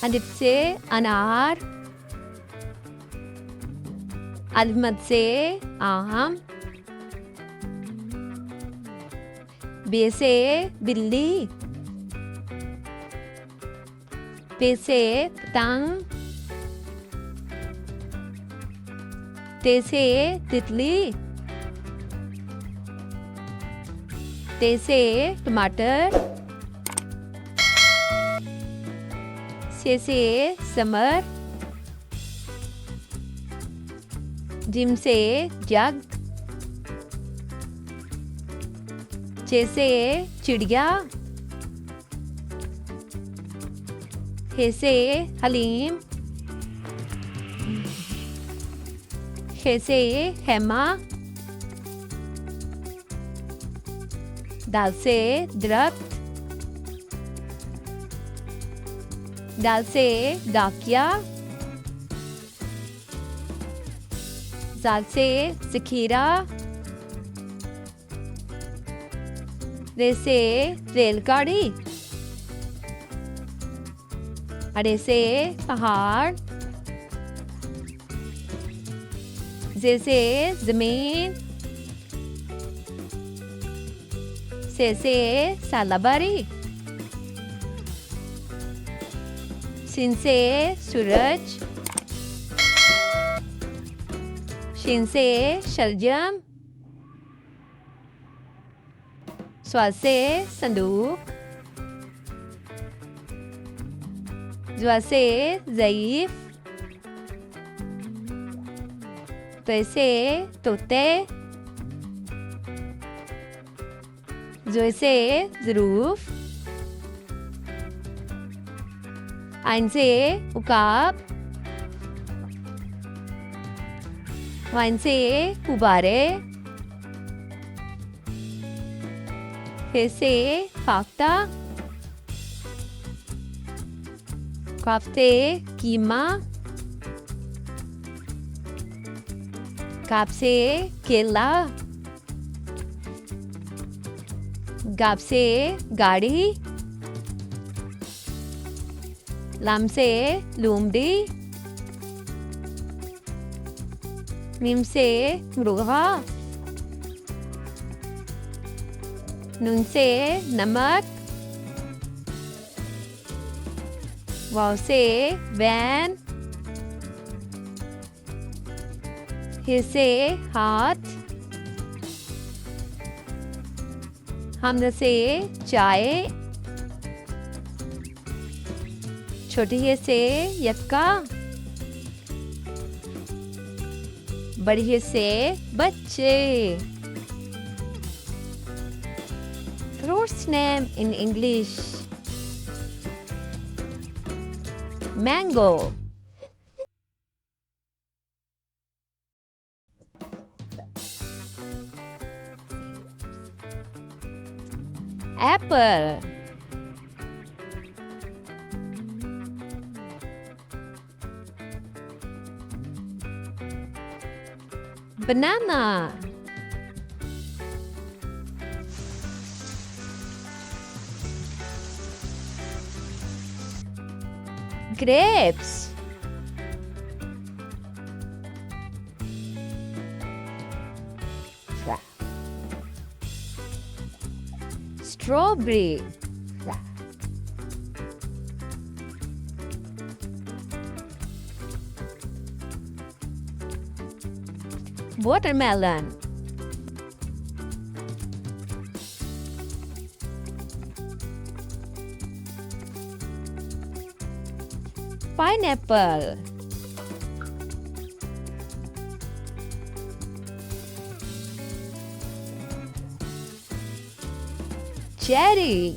الف سے انار، الف مد سے آم، بے سے بلی، پے سے پتنگ، تے سے تتلی، تے سے ٹماٹر، سے سمر، جم سے جگ، چ سے چڑیا، ح سے حلیم، خ سے خیمہ، دال سے درخت، دال سے ڈاکیا، زال سے ذخیرہ، ر سے ریل گاڑی، ڑ سے پہاڑ، ز سے زمین، سے سالاباری، سین سے سورج، شین سے شلجم، سواد سے صندوق، زوا سے ضعیف، ط سے طوطے، ظ سے ظروف، عین سے عقاب، غین سے غبارے، ف سے فاختہ، کاف سے کیما، کاف سے کیلا، گاف سے گاڑی، لام سے لومڑی، میم سے مرغا، نون سے نمک، واو سے وین، ہ سے ہاتھ، حمد سے چائے، چھوٹی ہ سے یکا، بڑی ہ سے بچے. Fruit's name in English. Mango, apple, banana, grapes, strawberry, watermelon, pineapple, cherry,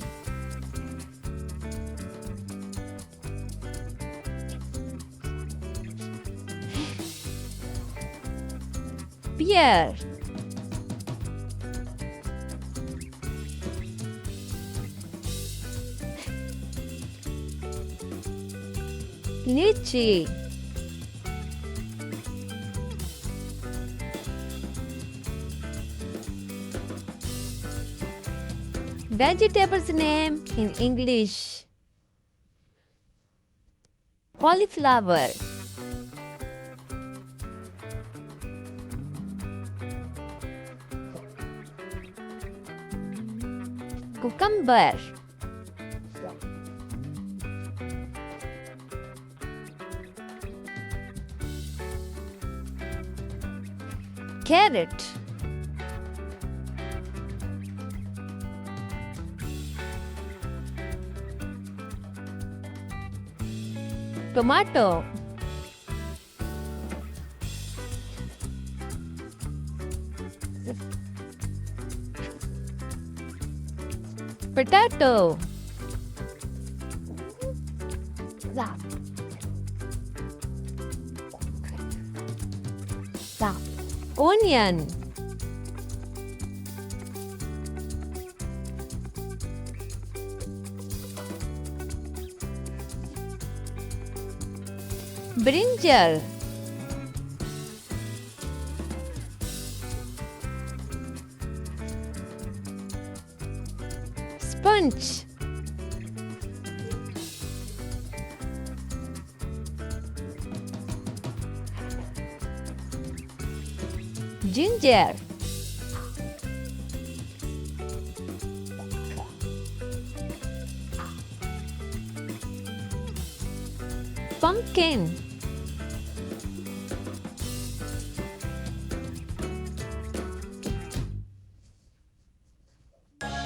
pear, lychee, vegetables name in English. cauliflower, cucumber, carrot, tomato, potato, onion, brinjal, sponge, ginger, pumpkin,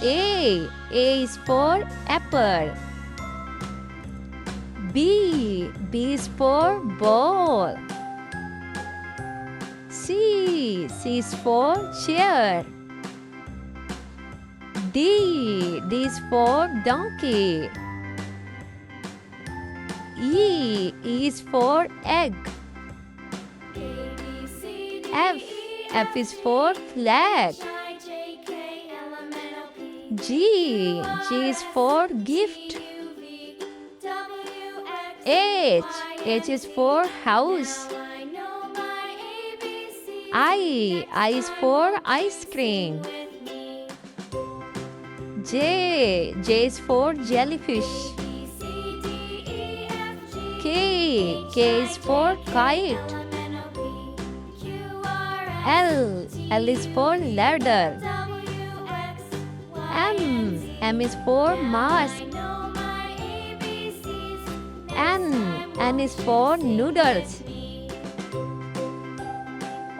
A is for apple. B is for ball. C is for chair. D is for donkey. E is for egg. F is for flag. G is for gift. H is for house. I is for ice cream. J is for jellyfish. K is for kite. L is for ladder. M is for mask. N is for noodles.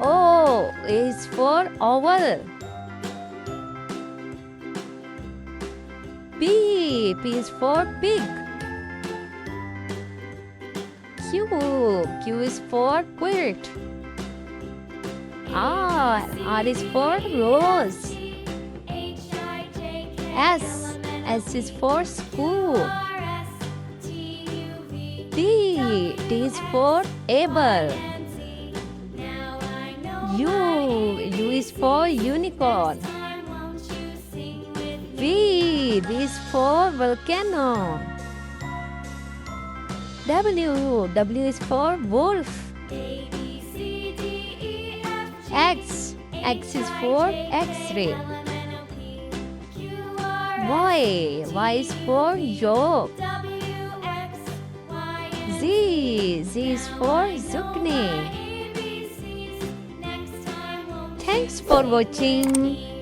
O is for oval. P is for pig. Q is for quilt. R is for rose. S is for school. T is for able. U is for unicorn. V is for volcano. W is for wolf. X is for X-ray. Y is for yolk. Z is for zucchini. Thanks for watching.